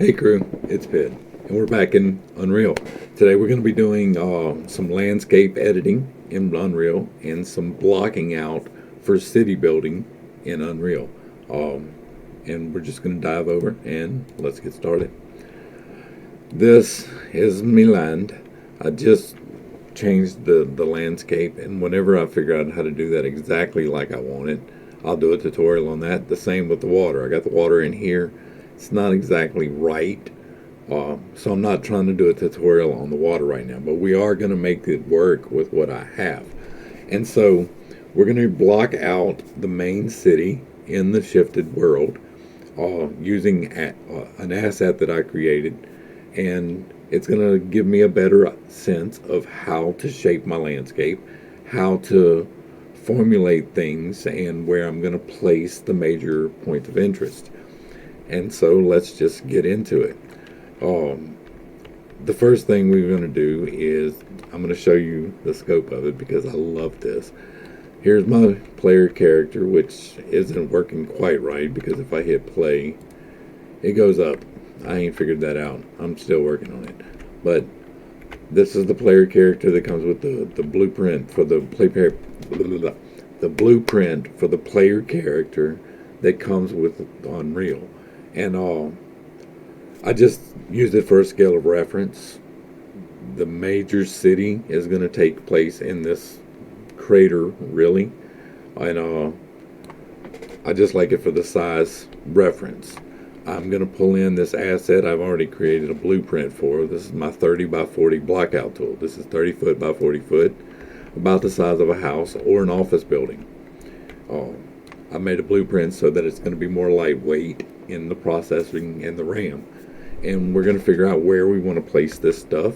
Hey crew, it's Pitt, and we're back in Unreal. Today we're going to be doing some landscape editing in Unreal and some blocking out for city building in Unreal. And we're just going to dive over and let's get started. This is Milan. I just changed the landscape, and whenever I figure out how to do that exactly like I want it, I'll do a tutorial on that. The same with the water. I got the water in here. It's not exactly right, so I'm not trying to do a tutorial on the water right now, but we are going to make it work with what I have. And so we're going to block out the main city in the shifted world using an asset that I created, and it's going to give me a better sense of how to shape my landscape, how to formulate things, and where I'm going to place the major points of interest. And so let's just get into it. The first thing we're going to do is I'm going to show you the scope of it because I love this. Here's my player character, which isn't working quite right because if I hit play, it goes up. I ain't figured that out. I'm still working on it. But this is the player character that comes with the blueprint for the blueprint for the player character that comes with Unreal. And I just used it for a scale of reference. The major city is going to take place in this crater, really. And I just like it for the size reference. I'm going to pull in this asset I've already created a blueprint for. This is my 30 by 40 blockout tool. This is 30 foot by 40 foot, about the size of a house or an office building. I made a blueprint so that it's going to be more lightweight in the processing and the RAM. And we're going to figure out where we want to place this stuff,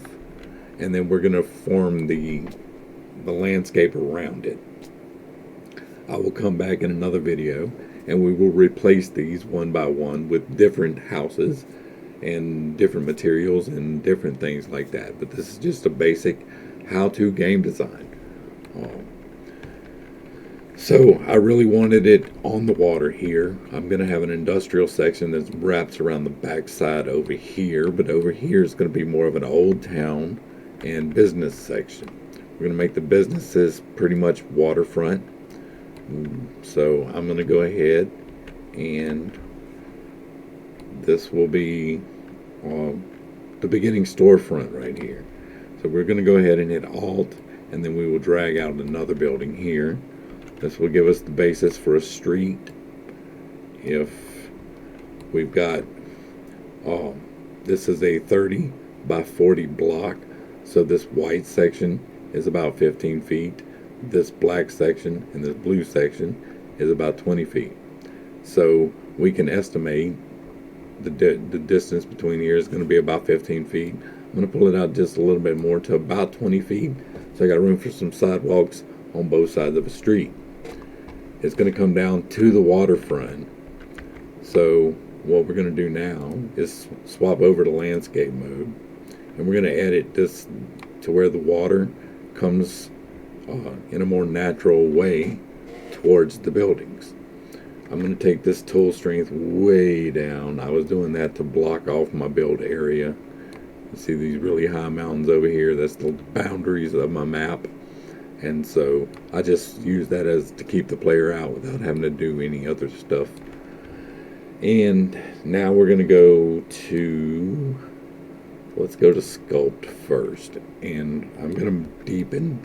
and then we're going to form the landscape around it. I will come back in another video and we will replace these one by one with different houses and different materials and different things like that. But this is just a basic how-to game design. So I really wanted it on the water here. I'm going to have an industrial section that wraps around the backside over here, but over here is going to be more of an old town and business section. We're going to make the businesses pretty much waterfront. So I'm going to go ahead and this will be the beginning storefront right here. So we're going to go ahead and hit Alt, and then we will drag out another building here. This will give us the basis for a street. If we've got, this is a 30 by 40 block, so this white section is about 15 feet. This black section and this blue section is about 20 feet. So we can estimate the distance between here is going to be about 15 feet. I'm going to pull it out just a little bit more to about 20 feet. So I got room for some sidewalks on both sides of a street. It's going to come down to the waterfront. So what we're going to do now is swap over to landscape mode, and we're going to edit this to where the water comes in a more natural way towards the buildings. I'm going to take this tool strength way down. I was doing that to block off my build area. You see these really high mountains over here? That's the boundaries of my map. And so I just use that as to keep the player out without having to do any other stuff. And now we're going to go to, let's go to sculpt first. And I'm going to deepen.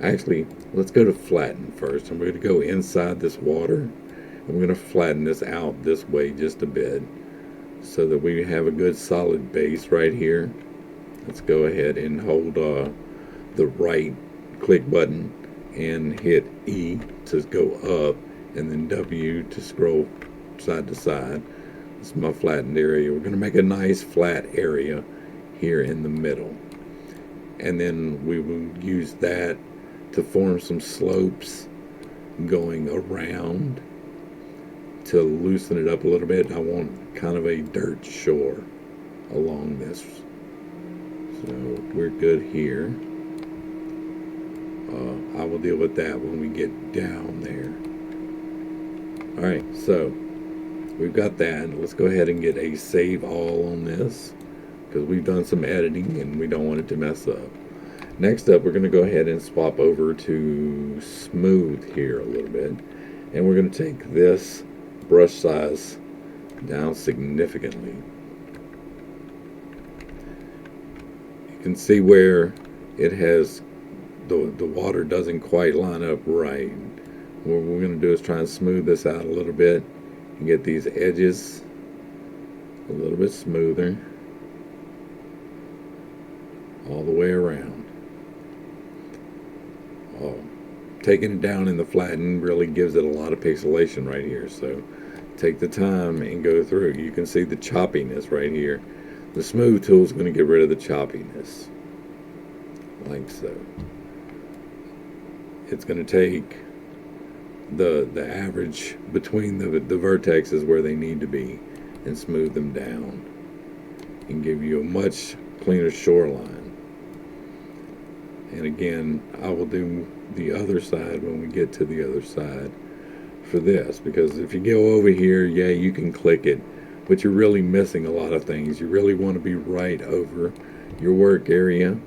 Actually, let's go to flatten first. I'm going to go inside this water, and we're going to flatten this out this way just a bit so that we have a good solid base right here. Let's go ahead and hold the right click button and hit E to go up, and then W to scroll side to side. This is my flattened area. We're going to make a nice flat area here in the middle, and then we will use that to form some slopes going around to loosen it up a little bit. I want kind of a dirt shore along this. So we're good here. I will deal with that when we get down there. Alright, so we've got that. Let's go ahead and get a save all on this because we've done some editing and we don't want it to mess up. Next up, we're going to go ahead and swap over to smooth here a little bit. And we're going to take this brush size down significantly. You can see where it has the water doesn't quite line up right. What we're going to do is try and smooth this out a little bit and get these edges a little bit smoother all the way around. Taking it down in the flatten really gives it a lot of pixelation right here, so take the time and go through. You can see the choppiness right here. The smooth tool is going to get rid of the choppiness like so. It's going to take the average between the vertexes where they need to be and smooth them down and give you a much cleaner shoreline. And again, I will do the other side when we get to the other side for this, because if you go over here, yeah, you can click it, but you're really missing a lot of things. You really want to be right over your work area.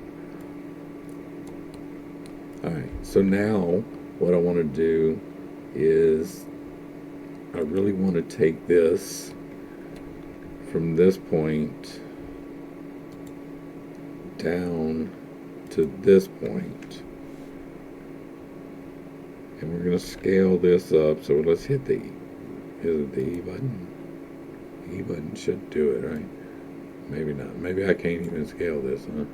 Alright, so now what I want to do is I really want to take this from this point down to this point, and we're going to scale this up. So let's hit the E button. E button should do it, right? Maybe not. Maybe I can't even scale this, huh?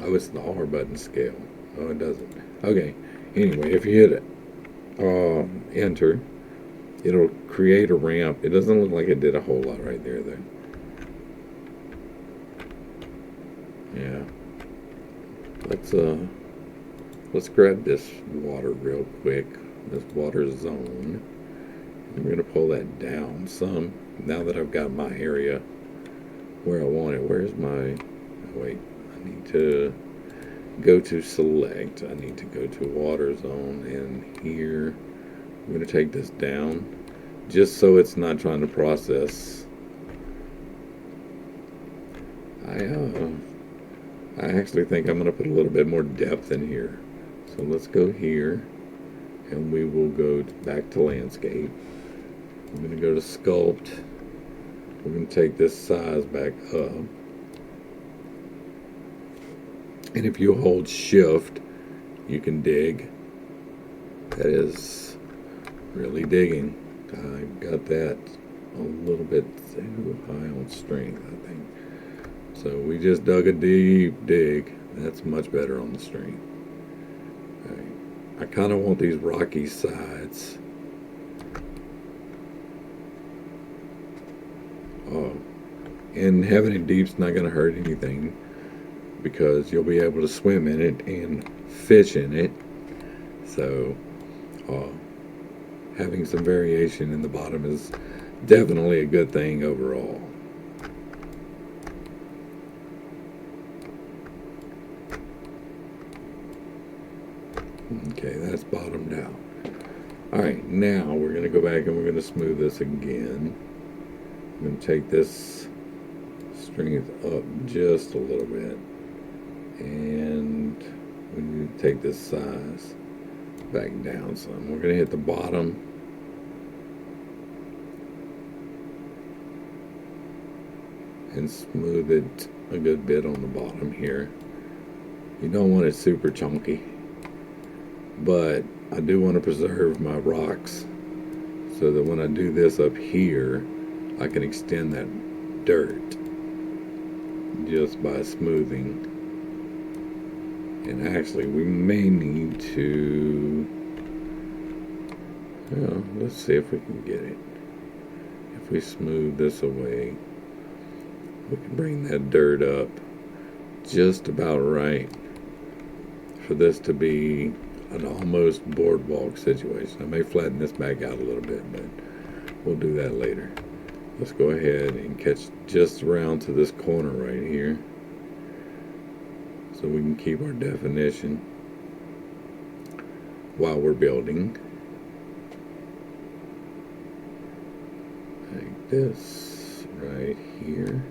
Oh, it's the R button scale. Oh, it doesn't. Okay. Anyway, if you hit it, enter, it'll create a ramp. It doesn't look like it did a whole lot right there, though. Yeah. Let's grab this water real quick. This water zone. I'm going to pull that down some now that I've got my area where I want it. Where's my... Oh, wait. I need to go to select. I need to go to water zone, and here I'm going to take this down just so it's not trying to process. I actually think I'm going to put a little bit more depth in here. So let's go here, and we will go back to landscape. I'm going to go to sculpt. We're going to take this size back up. And if you hold shift, you can dig. That is really digging. I got that a little bit too high on strength, I think. So we just dug a deep dig. That's much better on the string. Right. I kind of want these rocky sides. And having it deep's not going to hurt anything because you'll be able to swim in it and fish in it. So having some variation in the bottom is definitely a good thing overall. Okay, that's bottomed out. Alright, now we're going to go back and we're going to smooth this again. I'm going to take this strength up just a little bit. And we need to take this size back down some. We're going to hit the bottom. And smooth it a good bit on the bottom here. You don't want it super chunky. But I do want to preserve my rocks so that when I do this up here, I can extend that dirt just by smoothing. And actually, we may need to, well, let's see if we can get it. If we smooth this away, we can bring that dirt up just about right for this to be an almost boardwalk situation. I may flatten this back out a little bit, but we'll do that later. Let's go ahead and catch just around to this corner right here so we can keep our definition while we're building. this right here.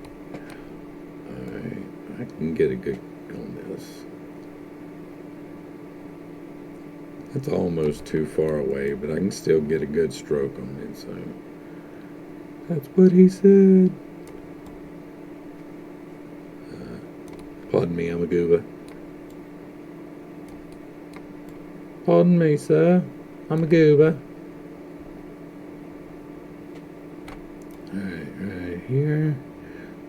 Alright, I can get a good on this. It's almost too far away, but I can still get a good stroke on it, so that's what he said. Pardon me, I'm a goober. Pardon me, sir. I'm a goober. Alright, right here.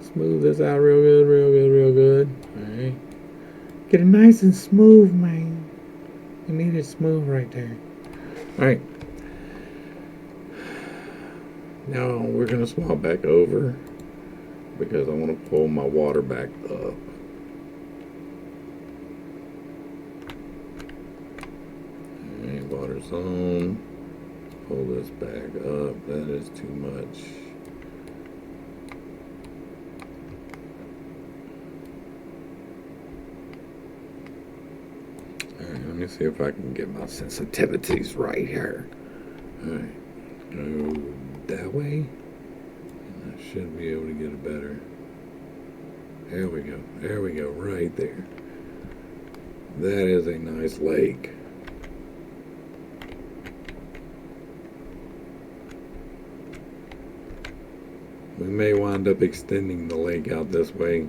Smooth this out real good, real good, real good. Alright. Get it nice and smooth, man. You need it smooth right there. Alright. Now we're going to swap back over because I want to pull my water back up. Alright, water's on. Pull this back up. That is too much. Alright, let me see if I can get my sensitivities right here. Alright, go that way. And I should be able to get it better. There we go. There we go. Right there. That is a nice lake. We may wind up extending the lake out this way,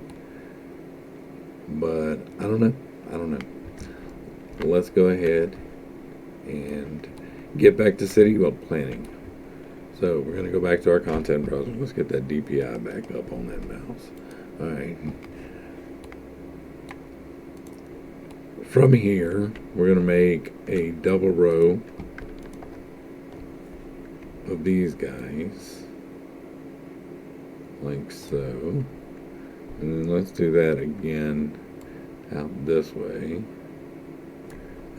but I don't know. I don't know. Let's go ahead and get back to city planning. So we're going to go back to our content browser. Let's get that DPI back up on that mouse. All right. From here, we're going to make a double row of these guys, like so. And then let's do that again out this way.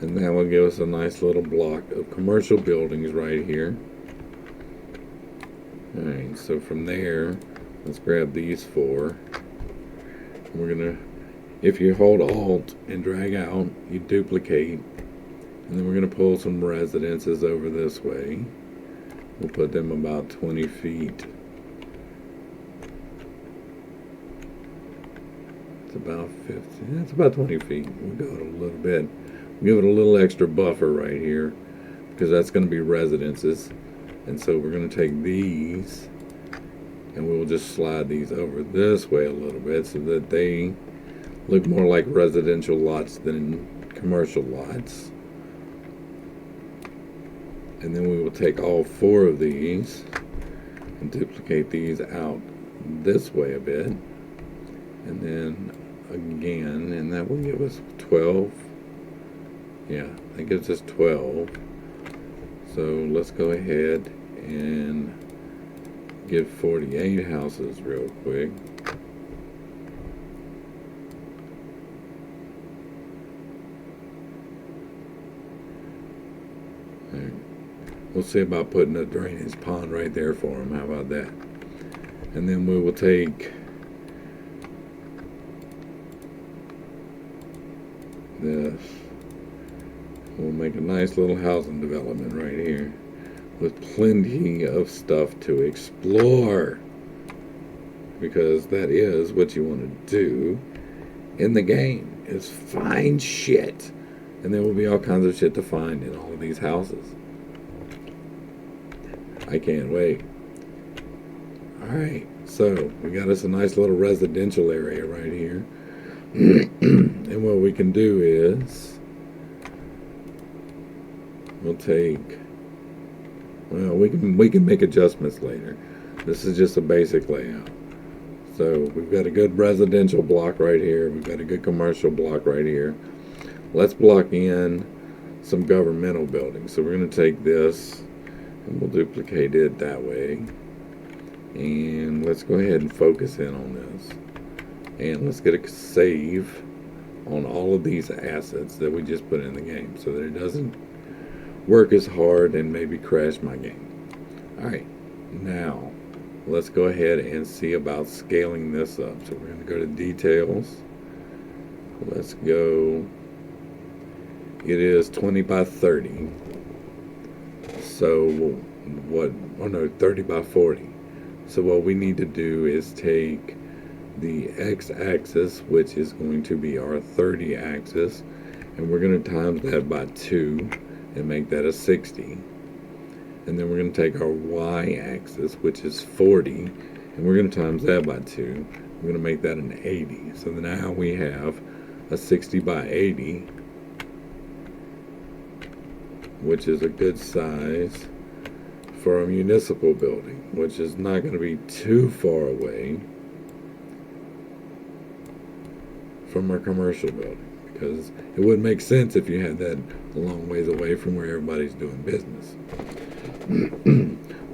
And that will give us a nice little block of commercial buildings right here. Alright, so from there, let's grab these four. We're gonna, if you hold Alt and drag out, you duplicate. And then we're gonna pull some residences over this way. We'll put them about 20 feet. It's about 50, that's about 20 feet. We'll go it a little bit. Give it a little extra buffer right here because that's going to be residences. And so we're going to take these and we'll just slide these over this way a little bit so that they look more like residential lots than commercial lots. And then we will take all four of these and duplicate these out this way a bit. And then again, and that will give us 12. Yeah, that gives us 12. So let's go ahead and get 48 houses real quick. All right. We'll see about putting a drainage pond right there for them. How about that? And then we will take this. We'll make a nice little housing development right here with plenty of stuff to explore, because that is what you want to do in the game, is find shit. And there will be all kinds of shit to find in all of these houses. I can't wait. Alright, so we got us a nice little residential area right here. And what we can do is we'll take, well, we can make adjustments later. This is just a basic layout. So we've got a good residential block right here. We've got a good commercial block right here. Let's block in some governmental buildings. So we're going to take this and we'll duplicate it that way. And let's go ahead and focus in on this. And let's get a save on all of these assets that we just put in the game so that it doesn't work as hard and maybe crash my game. Alright, now let's go ahead and see about scaling this up. So we're going to go to details. Let's go, it is 20 by 30. So what, oh no, 30 by 40. So what we need to do is take the x-axis, which is going to be our 30 axis, and we're going to times that by 2 and make that a 60. And then we're going to take our y-axis, which is 40, and we're going to times that by 2. We're going to make that an 80. So now we have a 60 by 80, which is a good size for a municipal building, which is not going to be too far away from our commercial building, because it wouldn't make sense if you had that a long ways away from where everybody's doing business.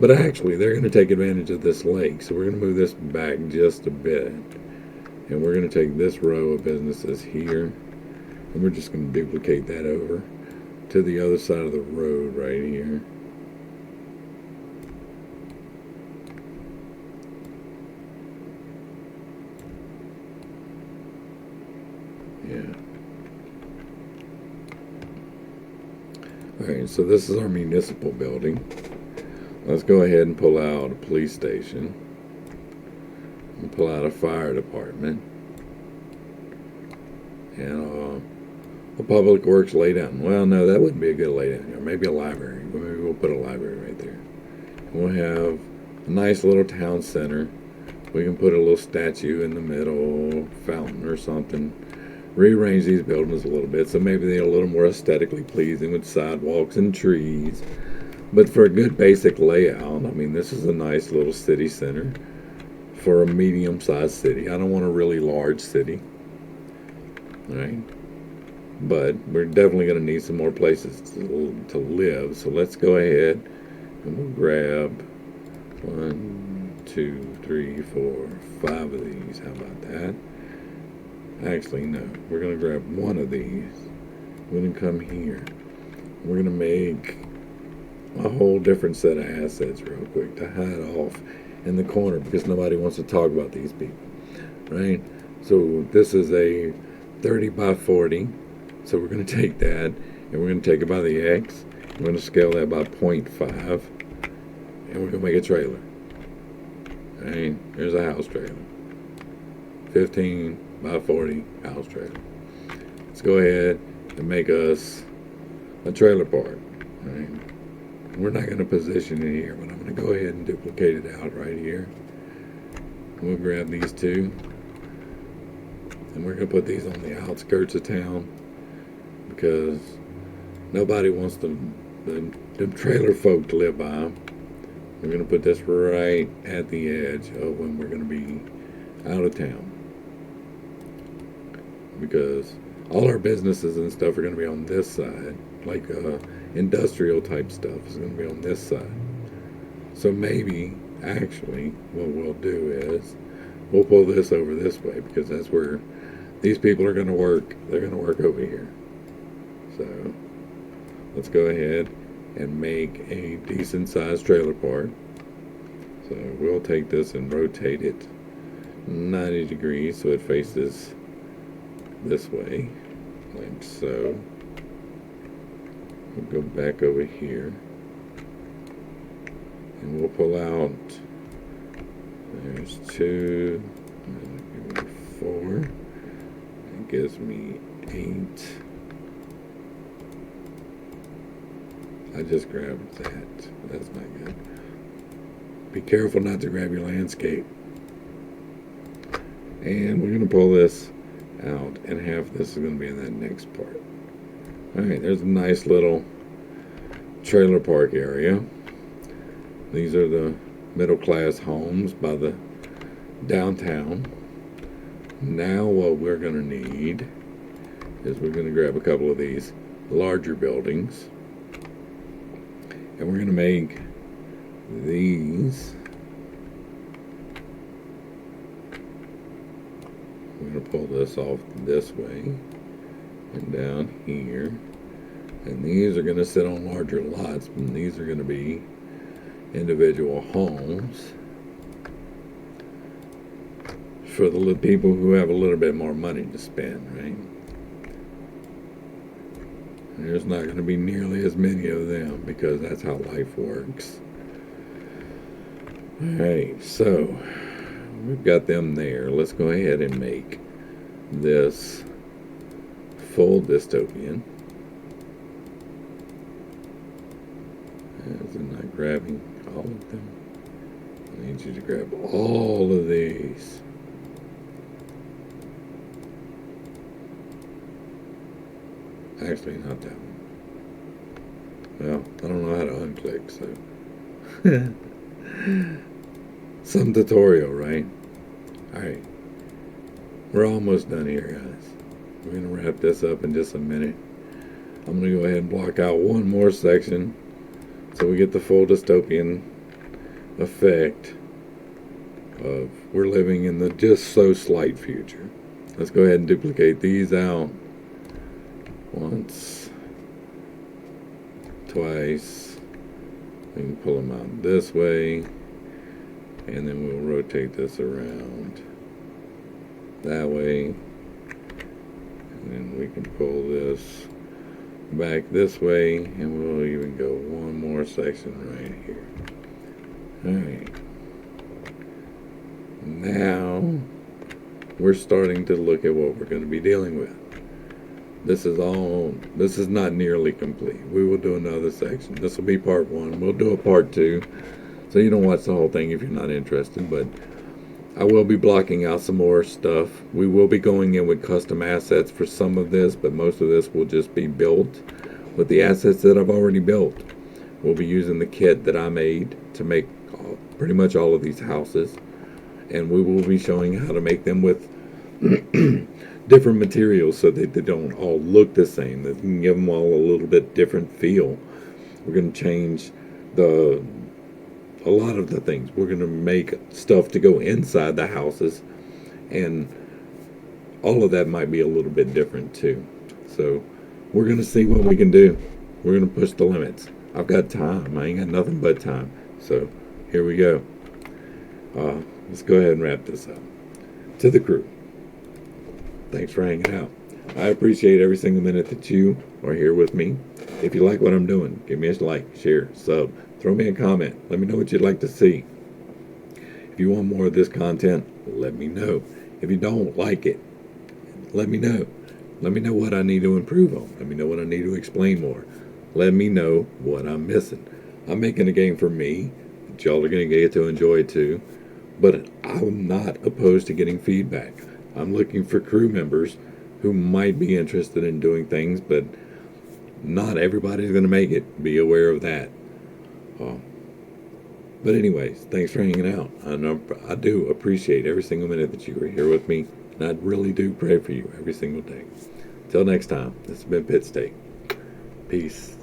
But actually, they're going to take advantage of this lake, so we're going to move this back just a bit, and we're going to take this row of businesses here, and we're just going to duplicate that over to the other side of the road right here. Yeah. Alright, so this is our municipal building. Let's go ahead and pull out a police station. And pull out a fire department. And a public works laydown. Well, no, that wouldn't be a good laydown. Or maybe a library. Maybe we'll put a library right there. And we'll have a nice little town center. We can put a little statue in the middle, fountain or something. Rearrange these buildings a little bit so maybe they're a little more aesthetically pleasing with sidewalks and trees. But for a good basic layout, I mean, this is a nice little city center for a medium-sized city. I don't want a really large city, right? But we're definitely going to need some more places to live. So let's go ahead and we'll grab 1, 2, 3, 4, 5 of these. How about that? Actually, no. We're going to grab one of these. We're going to come here. We're going to make a whole different set of assets real quick to hide off in the corner because nobody wants to talk about these people, right? So this is a 30 by 40. So we're going to take that and we're going to take it by the X. We're going to scale that by 0.5 and we're going to make a trailer. Right? There's a house trailer. 15 by 40 house trailer. Let's go ahead and make us a trailer park. Right? We're not going to position it here, but I'm going to go ahead and duplicate it out right here. We'll grab these two, and we're going to put these on the outskirts of town because nobody wants the trailer folk to live by them. We're going to put this right at the edge of when we're going to be out of town, because all our businesses and stuff are going to be on this side, like industrial type stuff is going to be on this side. So maybe actually what we'll do is we'll pull this over this way because that's where these people are going to work. They're going to work over here. So let's go ahead and make a decent sized trailer park. So we'll take this and rotate it 90 degrees so it faces this way, like so. We'll go back over here and we'll pull out, there's 2, 4, it gives me 8. I just grabbed that, that's not good. Be careful not to grab your landscape. And we're going to pull this out, and half this is going to be in that next part. Alright, there's a nice little trailer park area. These are the middle class homes by the downtown. Now what we're going to need is we're going to grab a couple of these larger buildings, and we're going to make these. We're going to pull this off this way and down here, and these are going to sit on larger lots, and these are going to be individual homes for the people who have a little bit more money to spend, right? There's not going to be nearly as many of them because that's how life works. Alright, so we've got them there. Let's go ahead and make this full dystopian. Is it not grabbing all of them? I need you to grab all of these. Actually, not that one. Well, I don't know how to unclick, so. Some tutorial, right? Alright. We're almost done here, guys. We're going to wrap this up in just a minute. I'm going to go ahead and block out one more section so we get the full dystopian effect of we're living in the just so slight future. Let's go ahead and duplicate these out. Once, twice. We can pull them out this way, and then we'll rotate this around that way, and then we can pull this back this way, and we'll even go one more section right here. Alright, now we're starting to look at what we're going to be dealing with. This is not nearly complete. We will do another section. This will be part 1. We'll do a part 2. So you don't watch the whole thing if you're not interested, but I will be blocking out some more stuff. We will be going in with custom assets for some of this, but most of this will just be built with the assets that I've already built. We'll be using the kit that I made to make pretty much all of these houses, and we will be showing how to make them with different materials so that they don't all look the same. That you can give them all a little bit different feel. We're going to change a lot of the things. We're going to make stuff to go inside the houses, and all of that might be a little bit different too. So we're going to see what we can do. We're going to push the limits. I've got time. I ain't got nothing but time. So here we go. Let's go ahead and wrap this up. To the crew, thanks for hanging out. I appreciate every single minute that you are here with me. If you like what I'm doing, give me a like, share, sub, throw me a comment. Let me know what you'd like to see. If you want more of this content, let me know. If you don't like it, let me know. Let me know what I need to improve on. Let me know what I need to explain more. Let me know what I'm missing. I'm making a game for me that y'all are going to get to enjoy too. But I'm not opposed to getting feedback. I'm looking for crew members who might be interested in doing things, but not everybody's going to make it. Be aware of that. But anyways, thanks for hanging out. I do appreciate every single minute that you were here with me, and I really do pray for you every single day. Till next time, this has been Pittstake. Peace.